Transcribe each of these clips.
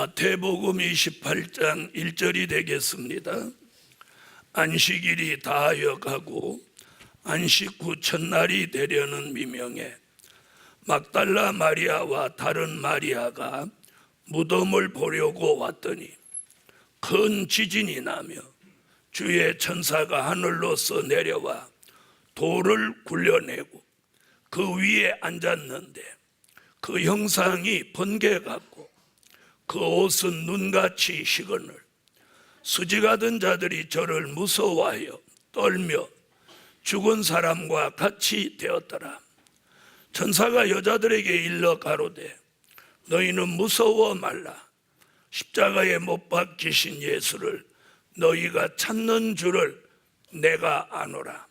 마태복음 28장 1절이 되겠습니다. 안식일이 다하여 가고 안식 후 첫날이 되려는 미명에 막달라 마리아와 다른 마리아가 무덤을 보려고 왔더니 큰 지진이 나며 주의 천사가 하늘로서 내려와 돌을 굴려내고 그 위에 앉았는데 그 형상이 번개 같고 그 옷은 눈같이 희거늘 수지가던 자들이 저를 무서워하여 떨며 죽은 사람과 같이 되었더라. 천사가 여자들에게 일러 가로되 너희는 무서워 말라. 십자가에 못 박히신 예수를 너희가 찾는 줄을 내가 아노라.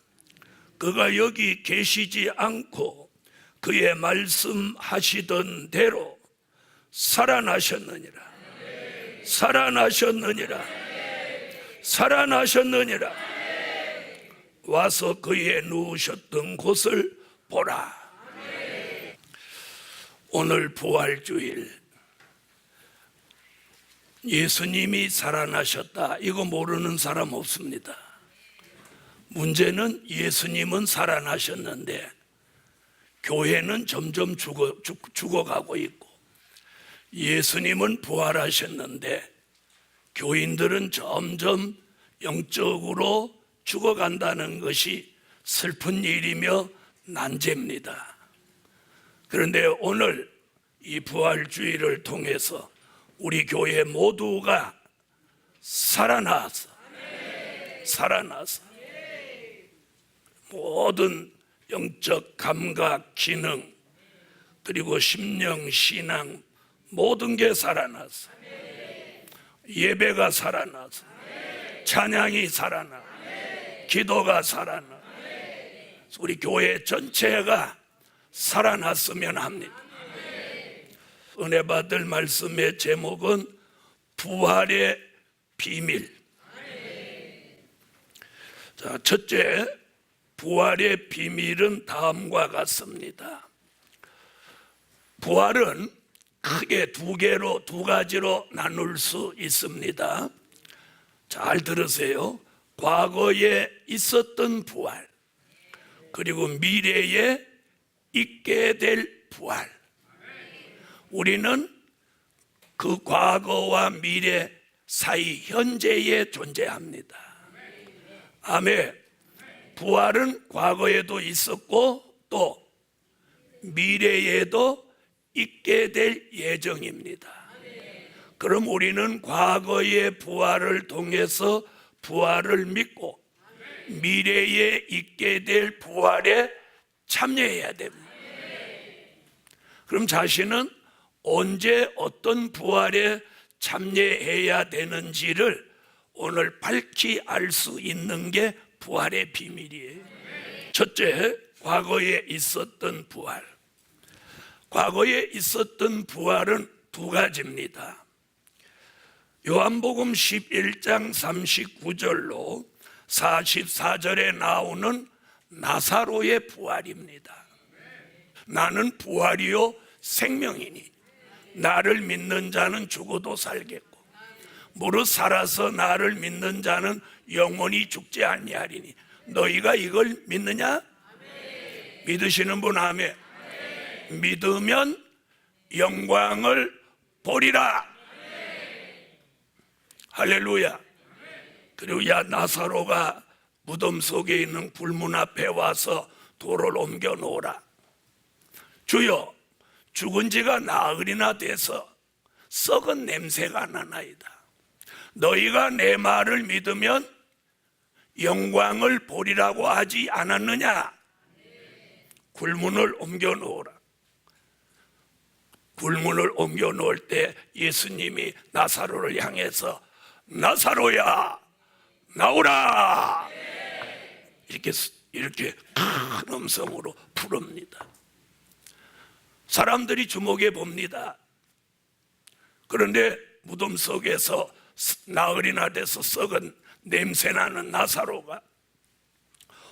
그가 여기 계시지 않고 그의 말씀하시던 대로 살아나셨느니라. 살아나셨느니라. 살아나셨느니라. 와서 그의 누우셨던 곳을 보라. 오늘 부활주일, 예수님이 살아나셨다, 이거 모르는 사람 없습니다. 문제는 예수님은 살아나셨는데 교회는 점점 죽어가고 있고, 예수님은 부활하셨는데 교인들은 점점 영적으로 죽어간다는 것이 슬픈 일이며 난제입니다. 그런데 오늘 이 부활주의를 통해서 우리 교회 모두가 살아나서 모든 영적 감각, 기능, 그리고 심령, 신앙 모든 게 살아나서 예배가 살아나서 찬양이 살아나 기도가 살아나 우리 교회 전체가 살아났으면 합니다. 은혜 받을 말씀의 제목은 부활의 비밀. 자, 첫째, 부활의 비밀은 다음과 같습니다. 부활은 크게 두 가지로 나눌 수 있습니다. 잘 들으세요. 과거에 있었던 부활, 그리고 미래에 있게 될 부활. 우리는 그 과거와 미래 사이 현재에 존재합니다. 아멘. 부활은 과거에도 있었고 또 미래에도 있게 될 예정입니다. 그럼 우리는 과거의 부활을 통해서 부활을 믿고 미래에 있게 될 부활에 참여해야 됩니다. 그럼 자신은 언제 어떤 부활에 참여해야 되는지를 오늘 밝히 알 수 있는 게 부활의 비밀이에요. 첫째, 과거에 있었던 부활. 과거에 있었던 부활은 두 가지입니다. 요한복음 11장 39절로 44절에 나오는 나사로의 부활입니다. 나는 부활이요 생명이니 나를 믿는 자는 죽어도 살겠고 무릇 살아서 나를 믿는 자는 영원히 죽지 아니하리니 너희가 이걸 믿느냐? 아멘. 믿으시는 분 아멘. 아멘. 믿으면 영광을 보리라. 아멘. 할렐루야. 아멘. 그리고 야 나사로가 무덤 속에 있는 굴문 앞에 와서 돌을 옮겨 놓으라. 주여, 죽은 지가 나흘이나 돼서 썩은 냄새가 나나이다. 너희가 내 말을 믿으면 영광을 보리라고 하지 않았느냐? 굴문을 옮겨 놓으라. 굴문을 옮겨 놓을 때 예수님이 나사로를 향해서 나사로야 나오라 이렇게 큰 음성으로 부릅니다. 사람들이 주목해 봅니다. 그런데 무덤 속에서 나흘이나 돼서 썩은 냄새나는 나사로가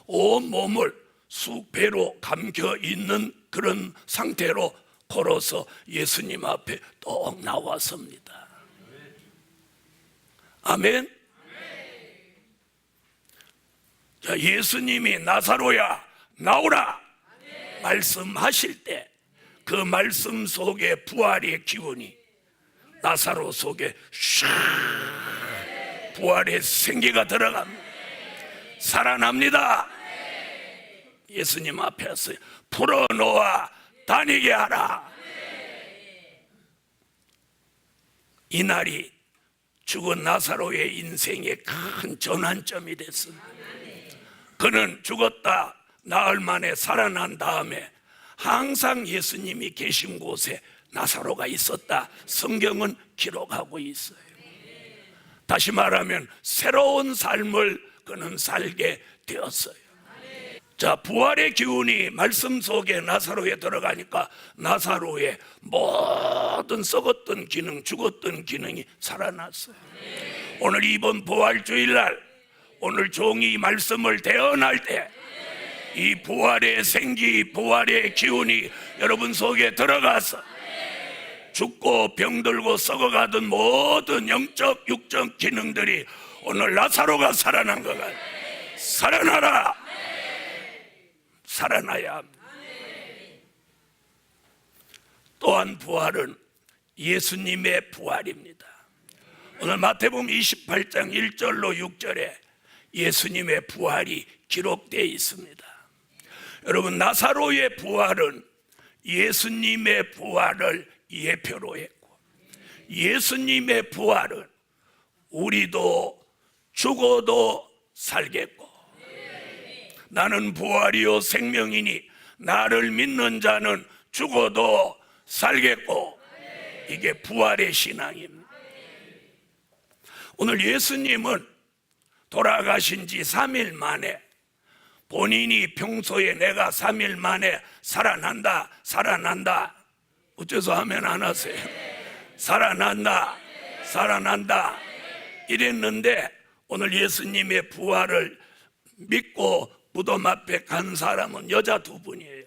온 몸을 쑥배로 감겨 있는 그런 상태로 걸어서 예수님 앞에 떡 나왔습니다. 아멘. 자, 예수님이 나사로야 나오라 말씀하실 때 그 말씀 속에 부활의 기운이 나사로 속에 슉 부활의 생기가 들어갑니다. 살아납니다. 예수님 앞에서 풀어놓아 다니게 하라. 이날이 죽은 나사로의 인생의 큰 전환점이 됐습니다. 그는 죽었다 나흘 만에 살아난 다음에 항상 예수님이 계신 곳에 나사로가 있었다. 성경은 기록하고 있어요. 다시 말하면 새로운 삶을 그는 살게 되었어요. 자, 부활의 기운이 말씀 속에 나사로에 들어가니까 나사로의 모든 썩었던 기능, 죽었던 기능이 살아났어요. 오늘 이번 부활주일날 오늘 종이 말씀을 대언할 때 이 부활의 생기, 부활의 기운이 여러분 속에 들어가서 죽고 병들고 썩어가던 모든 영적, 육적 기능들이 오늘 나사로가 살아난 것 같아요. 살아나라. 살아나야 합니다. 또한 부활은 예수님의 부활입니다. 오늘 마태복음 28장 1절로 6절에 예수님의 부활이 기록되어 있습니다. 여러분, 나사로의 부활은 예수님의 부활을 예표로 했고, 예수님의 부활은 우리도 죽어도 살겠고, 나는 부활이요 생명이니 나를 믿는 자는 죽어도 살겠고, 이게 부활의 신앙입니다. 오늘 예수님은 돌아가신 지 3일 만에 본인이 평소에 내가 3일 만에 살아난다 어째서 하면 안 하세요? 살아난다 이랬는데 오늘 예수님의 부활을 믿고 무덤 앞에 간 사람은 여자 두 분이에요.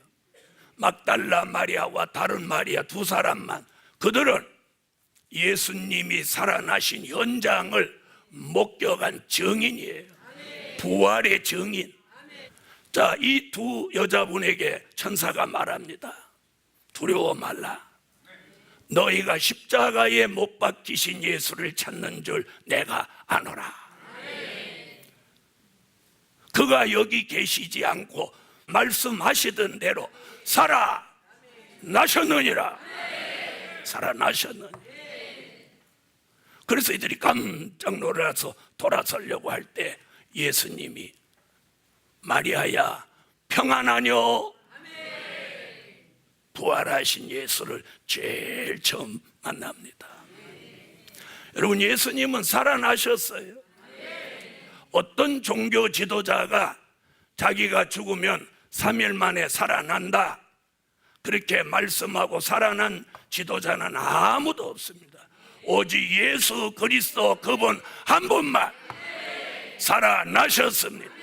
막달라 마리아와 다른 마리아 두 사람만. 그들은 예수님이 살아나신 현장을 목격한 증인이에요. 부활의 증인. 자, 이 두 여자분에게 천사가 말합니다. 두려워 말라. 너희가 십자가에 못 박히신 예수를 찾는 줄 내가 아노라. 그가 여기 계시지 않고 말씀하시던 대로 살아나셨느니라. 살아나셨느니. 그래서 이들이 깜짝 놀라서 돌아서려고 할 때 예수님이 마리아야 평안하뇨? 부활하신 예수를 제일 처음 만납니다. 여러분, 예수님은 살아나셨어요. 어떤 종교 지도자가 자기가 죽으면 3일 만에 살아난다 그렇게 말씀하고 살아난 지도자는 아무도 없습니다. 오직 예수 그리스도 그분 한 분만 살아나셨습니다.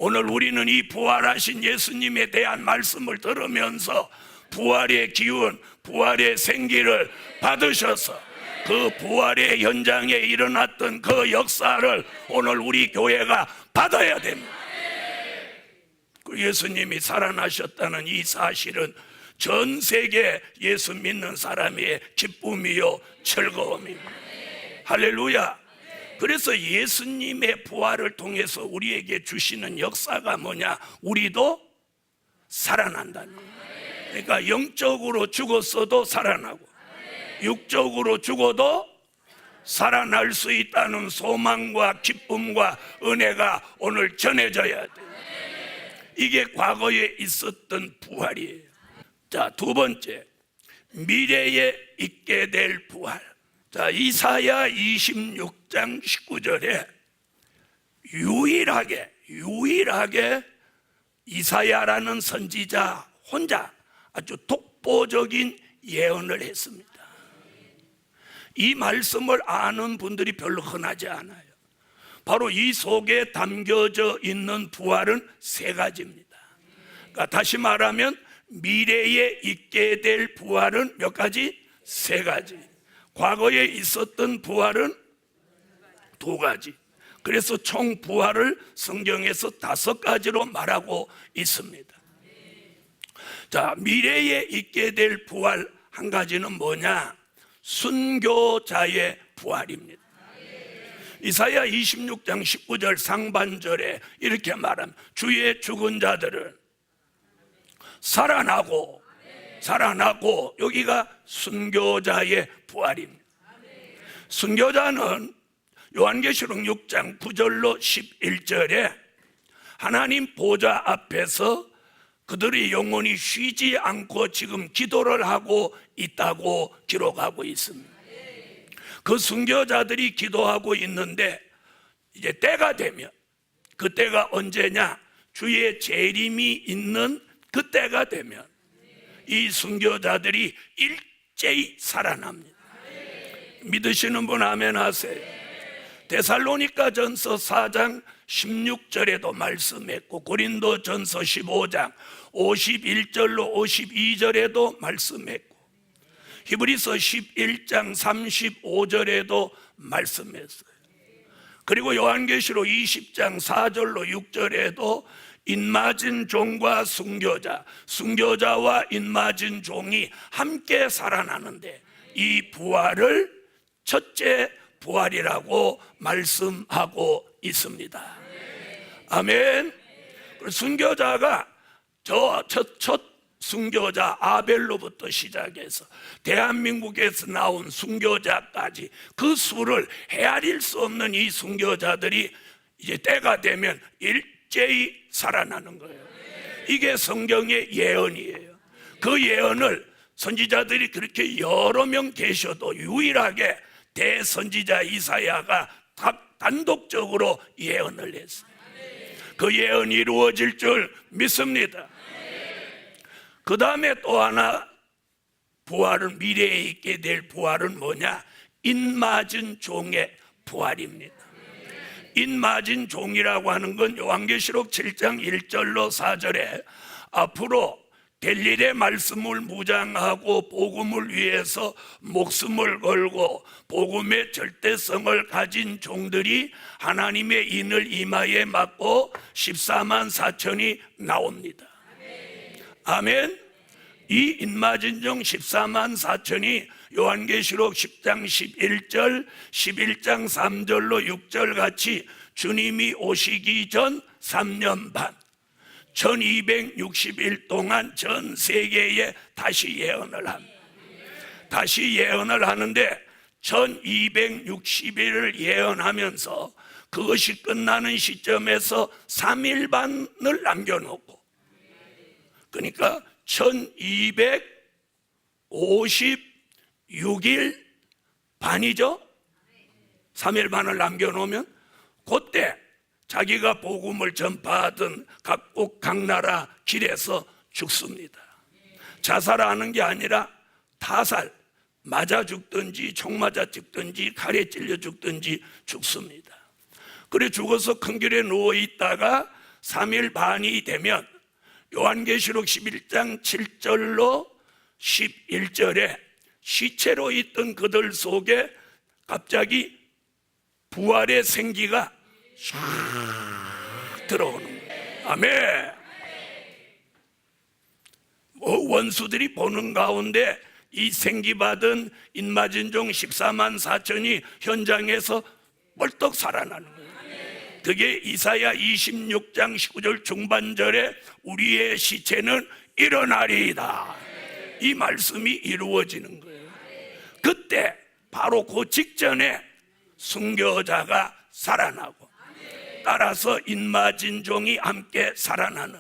오늘 우리는 이 부활하신 예수님에 대한 말씀을 들으면서 부활의 기운, 부활의 생기를 받으셔서 그 부활의 현장에 일어났던 그 역사를 오늘 우리 교회가 받아야 됩니다. 그 예수님이 살아나셨다는 이 사실은 전 세계 예수 믿는 사람의 기쁨이요 즐거움입니다. 할렐루야. 그래서 예수님의 부활을 통해서 우리에게 주시는 역사가 뭐냐? 우리도 살아난다는 거예요. 그러니까 영적으로 죽었어도 살아나고 육적으로 죽어도 살아날 수 있다는 소망과 기쁨과 은혜가 오늘 전해져야 돼요. 이게 과거에 있었던 부활이에요. 자, 두 번째, 미래에 있게 될 부활. 자, 이사야 26장 19절에 유일하게 이사야라는 선지자 혼자 아주 독보적인 예언을 했습니다. 이 말씀을 아는 분들이 별로 흔하지 않아요. 바로 이 속에 담겨져 있는 부활은 세 가지입니다. 그러니까 다시 말하면 미래에 있게 될 부활은 몇 가지? 세 가지. 과거에 있었던 부활은 두 가지. 그래서 총 부활을 성경에서 5가지로 말하고 있습니다. 자, 미래에 있게 될 부활 한 가지는 뭐냐? 순교자의 부활입니다. 이사야 26장 19절 상반절에 이렇게 말합니다. 주의 죽은 자들은 살아나고, 여기가 순교자의 부활입니다. 순교자는 요한계시록 6장 9절로 11절에 하나님 보좌 앞에서 그들의 영혼이 쉬지 않고 지금 기도를 하고 있다고 기록하고 있습니다. 그 순교자들이 기도하고 있는데 이제 때가 되면, 그 때가 언제냐? 주의 재림이 있는 그 때가 되면 이 순교자들이 일제히 살아납니다. 믿으시는 분 아멘 하세요. 데살로니가전서 4장 16절에도 말씀했고, 고린도전서 15장 51절로 52절에도 말씀했고, 히브리서 11장 35절에도 말씀했어요. 그리고 요한계시록 20장 4절로 6절에도 인맞은 종과 순교자, 순교자와 인맞은 종이 함께 살아나는데 이 부활을 첫째 부활이라고 말씀하고 있습니다. 아멘. 순교자가 첫 순교자 아벨로부터 시작해서 대한민국에서 나온 순교자까지 그 수를 헤아릴 수 없는 이 순교자들이 이제 때가 되면 일제히 살아나는 거예요. 이게 성경의 예언이에요. 그 예언을 선지자들이 그렇게 여러 명 계셔도 유일하게 대선지자 이사야가 단독적으로 예언을 했어요. 그 예언이 이루어질 줄 믿습니다. 그 다음에 또 하나 부활은, 미래에 있게 될 부활은 뭐냐? 인맞은 종의 부활입니다. 인맞은 종이라고 하는 건 요한계시록 7장 1절로 4절에 앞으로 될 일의 말씀을 무장하고 복음을 위해서 목숨을 걸고 복음의 절대성을 가진 종들이 하나님의 인을 이마에 맞고 14만 4천이 나옵니다. 아멘. 이 인맞은 종 14만 4천이 요한계시록 10장 11절, 11장 3절로 6절 같이 주님이 오시기 전 3년 반 1260일 동안 전 세계에 다시 예언을 합니다. 다시 예언을 하는데 1260일을 예언하면서 그것이 끝나는 시점에서 3일 반을 남겨놓고, 그러니까 1256일 반이죠. 3일 반을 남겨놓으면 그때 자기가 복음을 전파하던 각국 각 나라 길에서 죽습니다. 자살하는 게 아니라 타살, 맞아 죽든지 총 맞아 죽든지 칼에 찔려 죽든지 죽습니다. 그래 죽어서 큰 길에 누워 있다가 3일 반이 되면 요한계시록 11장 7절로 11절에 시체로 있던 그들 속에 갑자기 부활의 생기가 쫙 들어오는 거예요. 아멘. 원수들이 보는 가운데 이 생기받은 인맞은 종 14만 4천이 현장에서 벌떡 살아나는 거예요. 그게 이사야 26장 19절 중반절에 우리의 시체는 일어나리이다, 이 말씀이 이루어지는 거예요. 그때 바로 그 직전에 순교자가 살아나고 따라서 인맞은 종이 함께 살아나는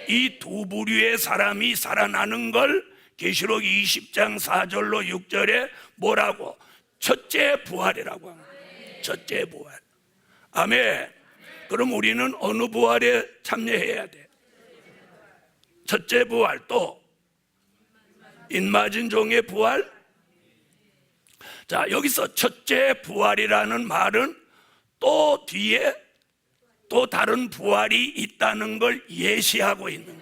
이 두 부류의 사람이 살아나는 걸 계시록 20장 4절로 6절에 뭐라고? 첫째 부활이라고 합니다. 첫째 부활. 아멘. 그럼 우리는 어느 부활에 참여해야 돼? 첫째 부활, 또 인맞은 종의 부활. 자, 여기서 첫째 부활이라는 말은 또 뒤에 또 다른 부활이 있다는 걸 예시하고 있는 거예요.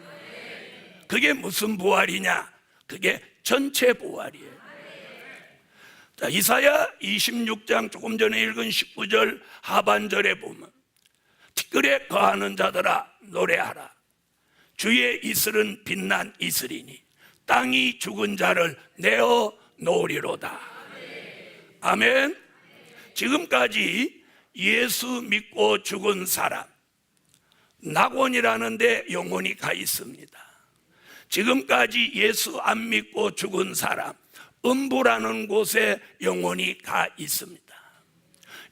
그게 무슨 부활이냐? 그게 전체 부활이에요. 자, 이사야 26장 조금 전에 읽은 19절 하반절에 보면 티끌에 거하는 자들아 노래하라. 주의 이슬은 빛난 이슬이니 땅이 죽은 자를 내어 놓으리로다. 아멘. 지금까지 예수 믿고 죽은 사람, 낙원이라는 데 영혼이 가 있습니다. 지금까지 예수 안 믿고 죽은 사람, 음부라는 곳에 영혼이 가 있습니다.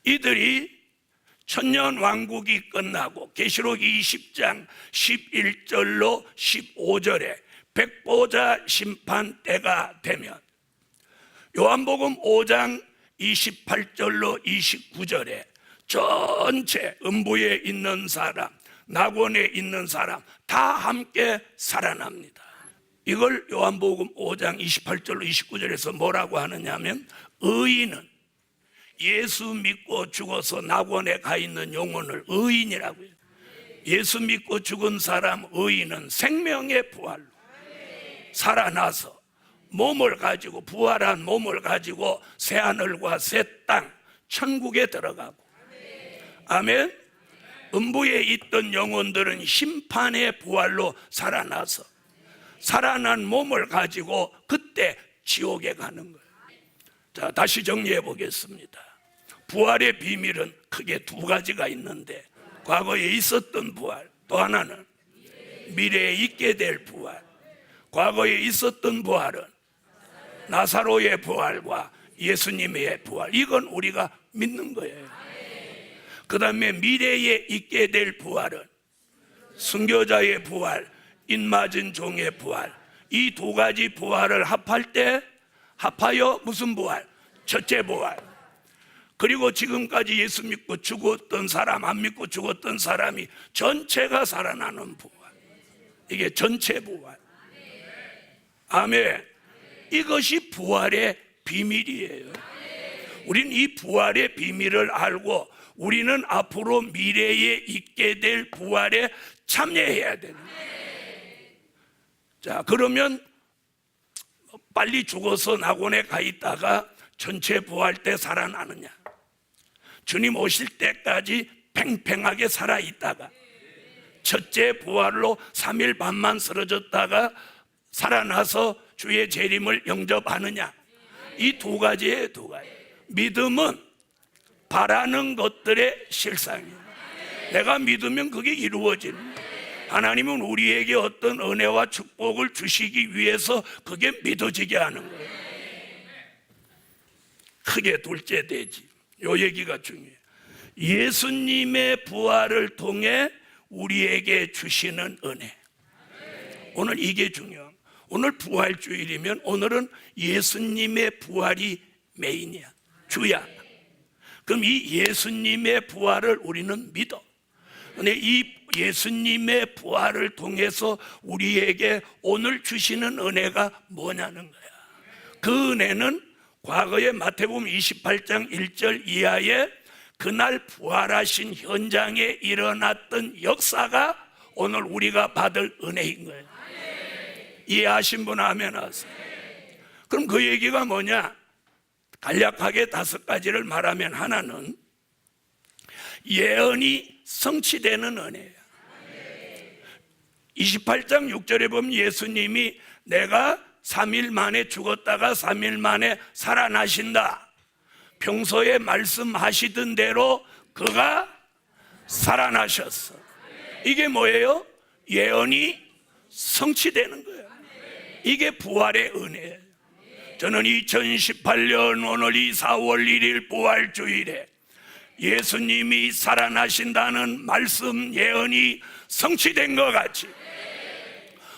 이들이 천년왕국이 끝나고 계시록 20장 11절로 15절에 백보자 심판 때가 되면, 요한복음 5장 28절로 29절에 전체 음부에 있는 사람, 낙원에 있는 사람 다 함께 살아납니다. 이걸 요한복음 5장 28절로 29절에서 뭐라고 하느냐 하면, 의인은 예수 믿고 죽어서 낙원에 가 있는 영혼을 의인이라고 해요. 예수 믿고 죽은 사람 의인은 생명의 부활로 살아나서 몸을 가지고, 부활한 몸을 가지고 새하늘과 새 땅 천국에 들어가고, 아멘. 음부에 있던 영혼들은 심판의 부활로 살아나서 살아난 몸을 가지고 그때 지옥에 가는 거예요. 자, 다시 정리해 보겠습니다. 부활의 비밀은 크게 두 가지가 있는데, 과거에 있었던 부활, 또 하나는 미래에 있게 될 부활. 과거에 있었던 부활은 나사로의 부활과 예수님의 부활, 이건 우리가 믿는 거예요. 그 다음에 미래에 있게 될 부활은 순교자의 부활, 인맞은 종의 부활. 이 두 가지 부활을 합하여 무슨 부활? 첫째 부활. 그리고 지금까지 예수 믿고 죽었던 사람, 안 믿고 죽었던 사람이 전체가 살아나는 부활, 이게 전체 부활. 아멘. 이것이 부활의 비밀이에요. 우리는 이 부활의 비밀을 알고 우리는 앞으로 미래에 있게 될 부활에 참여해야 되는 거예요. 자, 그러면 빨리 죽어서 낙원에 가 있다가 전체 부활 때 살아나느냐? 주님 오실 때까지 팽팽하게 살아있다가 첫째 부활로 3일 반만 쓰러졌다가 살아나서 주의 재림을 영접하느냐? 이 두 가지예요, 두 가지. 믿음은 바라는 것들의 실상이에요. 내가 믿으면 그게 이루어지는 거예요. 하나님은 우리에게 어떤 은혜와 축복을 주시기 위해서 그게 믿어지게 하는 거예요. 크게 둘째 되지. 요 얘기가 중요해요. 예수님의 부활을 통해 우리에게 주시는 은혜. 오늘 이게 중요해요. 오늘 부활주일이면 오늘은 예수님의 부활이 메인이야, 주야. 그럼 이 예수님의 부활을 우리는 믿어. 근데 이 예수님의 부활을 통해서 우리에게 오늘 주시는 은혜가 뭐냐는 거야. 그 은혜는 과거에 마태복음 28장 1절 이하에 그날 부활하신 현장에 일어났던 역사가 오늘 우리가 받을 은혜인 거예요. 이해하신 분 아멘 하세요. 그럼 그 얘기가 뭐냐? 간략하게 5가지를 말하면, 하나는 예언이 성취되는 은혜예요. 28장 6절에 보면 예수님이 내가 3일 만에 죽었다가 3일 만에 살아나신다. 평소에 말씀하시던 대로 그가 살아나셨어. 이게 뭐예요? 예언이 성취되는 거예요. 이게 부활의 은혜예요. 저는 2018년 오늘 이 4월 1일 부활주일에 예수님이 살아나신다는 말씀 예언이 성취된 것 같이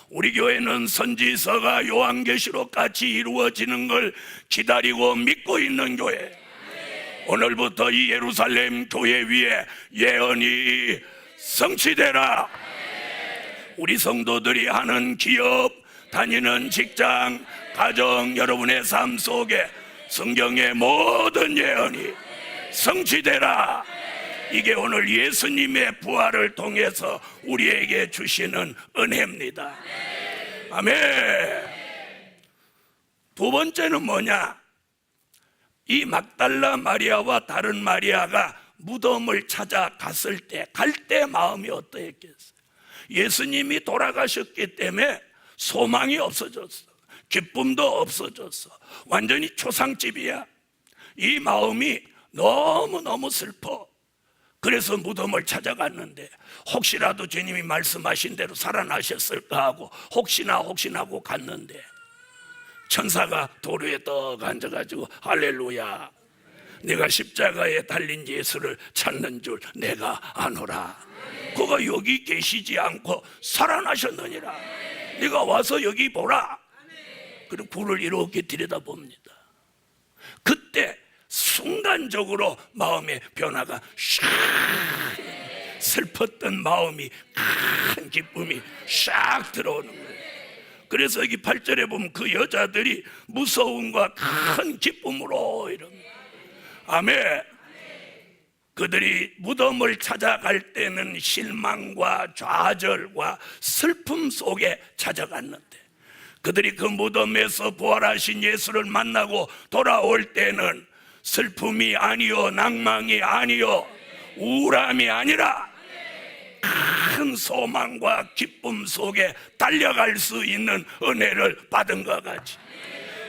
우리 교회는 선지서가 요한계시록 같이 이루어지는 걸 기다리고 믿고 있는 교회. 오늘부터 이 예루살렘 교회 위에 예언이 성취되라. 우리 성도들이 하는 기업, 다니는 직장, 가정, 여러분의 삶 속에 성경의 모든 예언이 성취되라. 이게 오늘 예수님의 부활을 통해서 우리에게 주시는 은혜입니다. 아멘. 두 번째는 뭐냐? 이 막달라 마리아와 다른 마리아가 무덤을 찾아갔을 때, 갈 때 마음이 어떠했겠어요? 예수님이 돌아가셨기 때문에 소망이 없어졌어. 기쁨도 없어졌어. 완전히 초상집이야. 이 마음이 너무너무 슬퍼. 그래서 무덤을 찾아갔는데 혹시라도 주님이 말씀하신 대로 살아나셨을까 하고 혹시나 하고 갔는데 천사가 도로에 떡 앉아가지고 할렐루야, 내가 십자가에 달린 예수를 찾는 줄 내가 아노라. 그가 여기 계시지 않고 살아나셨느니라. 네가 와서 여기 보라. 그리고 불을 이렇게 들여다봅니다. 그때 순간적으로 마음의 변화가 샥, 슬펐던 마음이 큰 기쁨이 샥 들어오는 거예요. 그래서 여기 8절에 보면 그 여자들이 무서움과 큰 기쁨으로 이럽니다. 아멘. 그들이 무덤을 찾아갈 때는 실망과 좌절과 슬픔 속에 찾아갔는데 그들이 그 무덤에서 부활하신 예수를 만나고 돌아올 때는 슬픔이 아니요, 낭망이 아니요, 우울함이 아니라 큰 소망과 기쁨 속에 달려갈 수 있는 은혜를 받은 것 같이,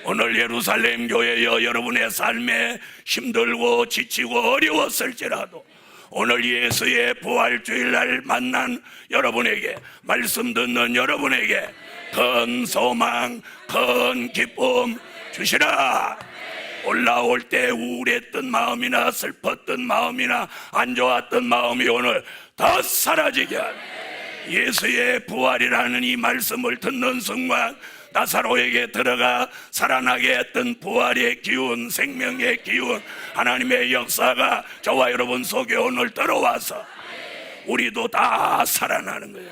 오늘 예루살렘 교회여, 여러분의 삶에 힘들고 지치고 어려웠을지라도 오늘 예수의 부활주일날 만난 여러분에게, 말씀 듣는 여러분에게 큰 소망, 큰 기쁨 주시라. 올라올 때 우울했던 마음이나 슬펐던 마음이나 안 좋았던 마음이 오늘 다 사라지게 하라. 예수의 부활이라는 이 말씀을 듣는 순간 나사로에게 들어가 살아나게 했던 부활의 기운, 생명의 기운, 하나님의 역사가 저와 여러분 속에 오늘 들어와서 우리도 다 살아나는 거예요.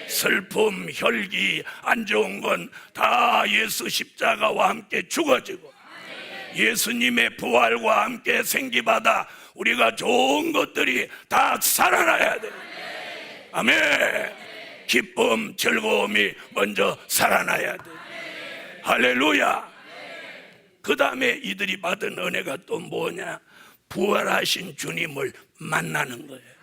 슬픔, 혈기, 안 좋은 건 다 예수 십자가와 함께 죽어지고 예수님의 부활과 함께 생기받아 우리가 좋은 것들이 다 살아나야 돼요. 아멘. 기쁨, 즐거움이 먼저 살아나야 돼. 할렐루야. 그 다음에 이들이 받은 은혜가 또 뭐냐? 부활하신 주님을 만나는 거예요.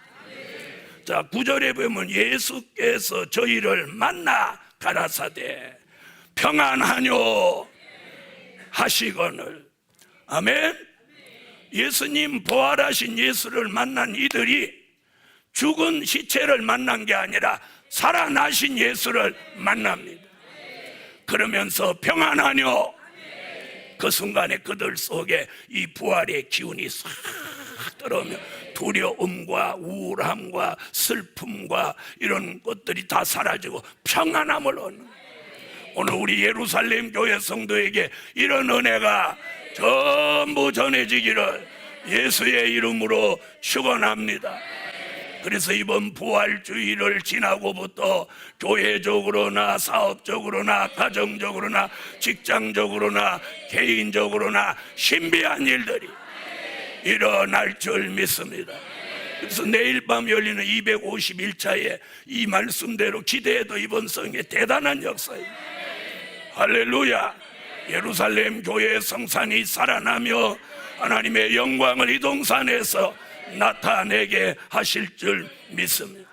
자, 9절에 보면 예수께서 저희를 만나 가라사대 평안하뇨 하시거늘. 아멘. 예수님, 부활하신 예수를 만난 이들이 죽은 시체를 만난 게 아니라 살아나신 예수를 만납니다. 그러면서 평안하뇨. 그 순간에 그들 속에 이 부활의 기운이 싹 들어오며 두려움과 우울함과 슬픔과 이런 것들이 다 사라지고 평안함을 얻는 거예요. 오늘 우리 예루살렘 교회 성도에게 이런 은혜가 전부 전해지기를 예수의 이름으로 축원합니다. 그래서 이번 부활주의를 지나고부터 교회적으로나 사업적으로나 가정적으로나 직장적으로나 개인적으로나 신비한 일들이 일어날 줄 믿습니다. 그래서 내일 밤 열리는 251차에 이 말씀대로 기대해도 이번 성에 대단한 역사입니다. 할렐루야. 예루살렘 교회의 성산이 살아나며 하나님의 영광을 이 동산에서 나타내게 하실 줄 믿습니다.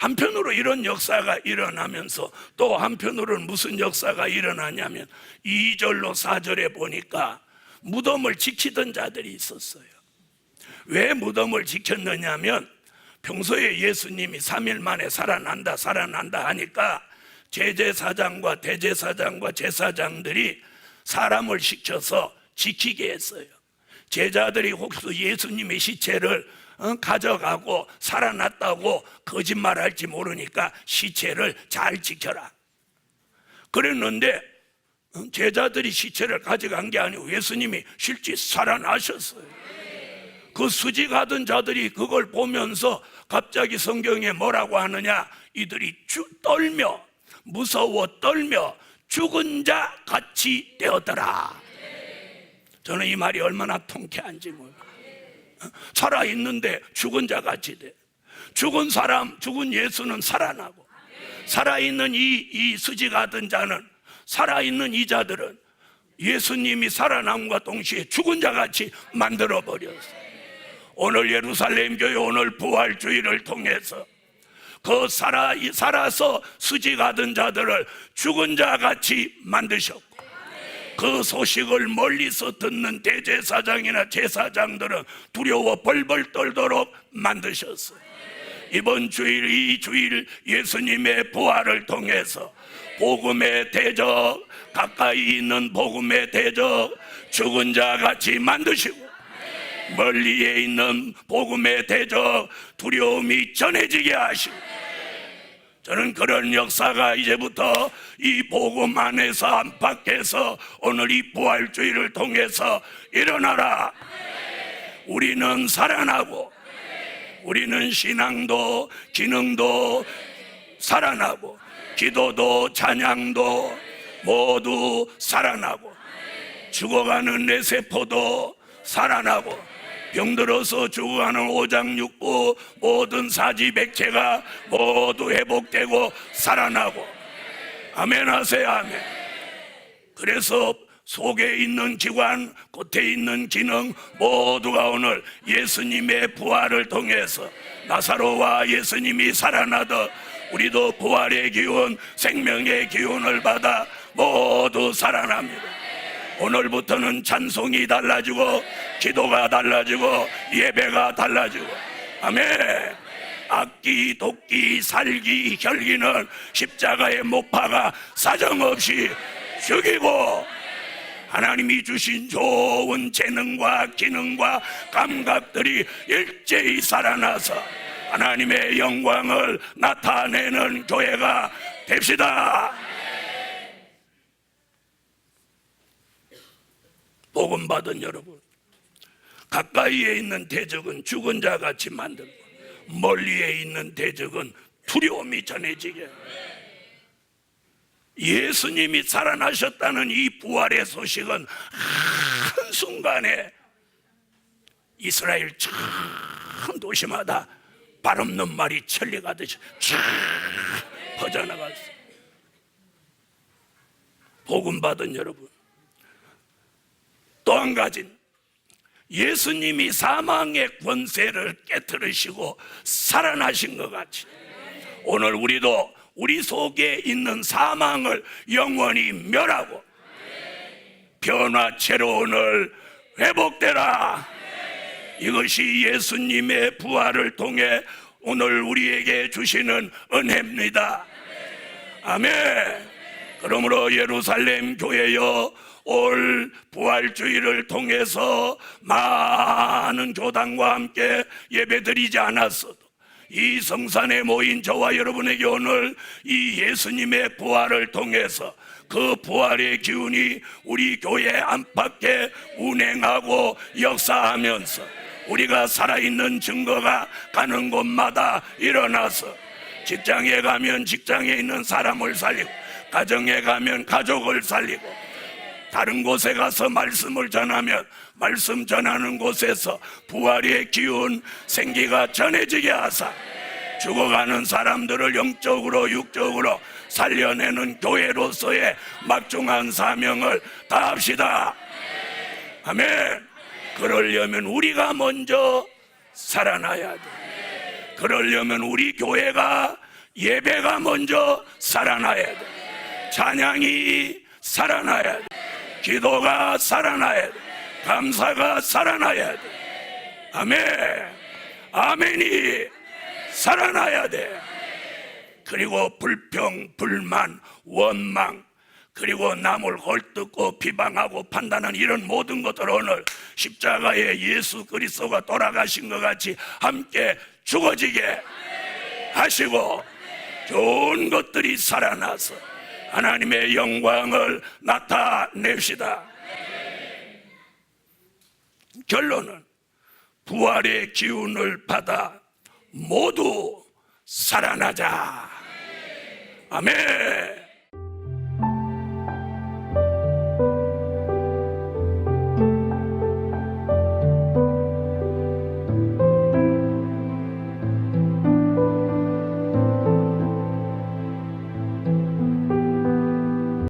한편으로 이런 역사가 일어나면서 또 한편으로는 무슨 역사가 일어나냐면 2절로 4절에 보니까 무덤을 지키던 자들이 있었어요. 왜 무덤을 지켰느냐면 평소에 예수님이 3일 만에 살아난다 하니까 제제사장과 대제사장과 제사장들이 사람을 시켜서 지키게 했어요. 제자들이 혹시 예수님의 시체를 가져가고 살아났다고 거짓말할지 모르니까 시체를 잘 지켜라 그랬는데 제자들이 시체를 가져간 게 아니고 예수님이 실제 살아나셨어요. 그 수직하던 자들이 그걸 보면서 갑자기 성경에 뭐라고 하느냐, 이들이 떨며 무서워 떨며 죽은 자 같이 되었더라. 저는 이 말이 얼마나 통쾌한지 몰라요. 살아있는데 죽은 자 같이 돼. 죽은 사람, 죽은 예수는 살아나고, 살아있는 이 수직하던 자는, 살아있는 이 자들은 예수님이 살아남과 동시에 죽은 자같이 만들어버렸어요. 오늘 예루살렘 교회 오늘 부활주의를 통해서 그 살아서 수직하던 자들을 죽은 자같이 만드셨고, 그 소식을 멀리서 듣는 대제사장이나 제사장들은 두려워 벌벌 떨도록 만드셨어요. 이번 주일, 이 주일 예수님의 부활을 통해서 복음의 대적, 가까이 있는 복음의 대적 죽은 자같이 만드시고, 멀리에 있는 복음의 대적 두려움이 전해지게 하시고, 저는 그런 역사가 이제부터 이 복음 안에서 안팎에서 오늘 이 부활주의를 통해서 일어나라. 우리는 살아나고, 우리는 신앙도 기능도 살아나고, 기도도 찬양도 모두 살아나고, 죽어가는 내 세포도 살아나고, 병들어서 죽어가는 오장육부 모든 사지백체가 모두 회복되고 살아나고. 아멘 하세요. 아멘. 그래서 속에 있는 기관, 겉에 있는 기능 모두가 오늘 예수님의 부활을 통해서 나사로와 예수님이 살아나듯 우리도 부활의 기운, 생명의 기운을 받아 모두 살아납니다. 오늘부터는 찬송이 달라지고, 기도가 달라지고, 예배가 달라지고. 아멘. 악기, 독기, 살기, 혈기는 십자가의 목파가 사정없이 죽이고, 하나님이 주신 좋은 재능과 기능과 감각들이 일제히 살아나서 하나님의 영광을 나타내는 교회가 됩시다. 복음 받은 여러분, 가까이에 있는 대적은 죽은 자같이 만들고, 멀리에 있는 대적은 두려움이 전해지게, 예수님이 살아나셨다는 이 부활의 소식은 한순간에 이스라엘 전 도시마다 발 없는 말이 천리가듯이 쫙 퍼져나갔어요. 복음 받은 여러분, 또 한 가지는 예수님이 사망의 권세를 깨뜨리시고 살아나신 것 같이 오늘 우리도 우리 속에 있는 사망을 영원히 멸하고 변화체로 오늘 회복되라. 이것이 예수님의 부활을 통해 오늘 우리에게 주시는 은혜입니다. 아멘. 그러므로 예루살렘 교회여, 올 부활주의를 통해서 많은 교단과 함께 예배드리지 않았어도 이 성산에 모인 저와 여러분에게 오늘 이 예수님의 부활을 통해서 그 부활의 기운이 우리 교회 안팎에 운행하고 역사하면서 우리가 살아있는 증거가 가는 곳마다 일어나서 직장에 가면 직장에 있는 사람을 살리고, 가정에 가면 가족을 살리고, 다른 곳에 가서 말씀을 전하면 말씀 전하는 곳에서 부활의 기운, 생기가 전해지게 하사 죽어가는 사람들을 영적으로 육적으로 살려내는 교회로서의 막중한 사명을 다합시다. 아멘. 그러려면 우리가 먼저 살아나야 돼. 그러려면 우리 교회가, 예배가 먼저 살아나야 돼. 찬양이 살아나야 돼. 기도가 살아나야 돼. 감사가 살아나야 돼. 아멘. 아멘이 살아나야 돼. 그리고 불평, 불만, 원망, 그리고 남을 헐뜯고 비방하고 판단하는 이런 모든 것들 오늘 십자가에 예수 그리스도가 돌아가신 것 같이 함께 죽어지게 하시고, 좋은 것들이 살아나서 하나님의 영광을 나타냅시다. 결론은 부활의 기운을 받아 모두 살아나자. 아멘.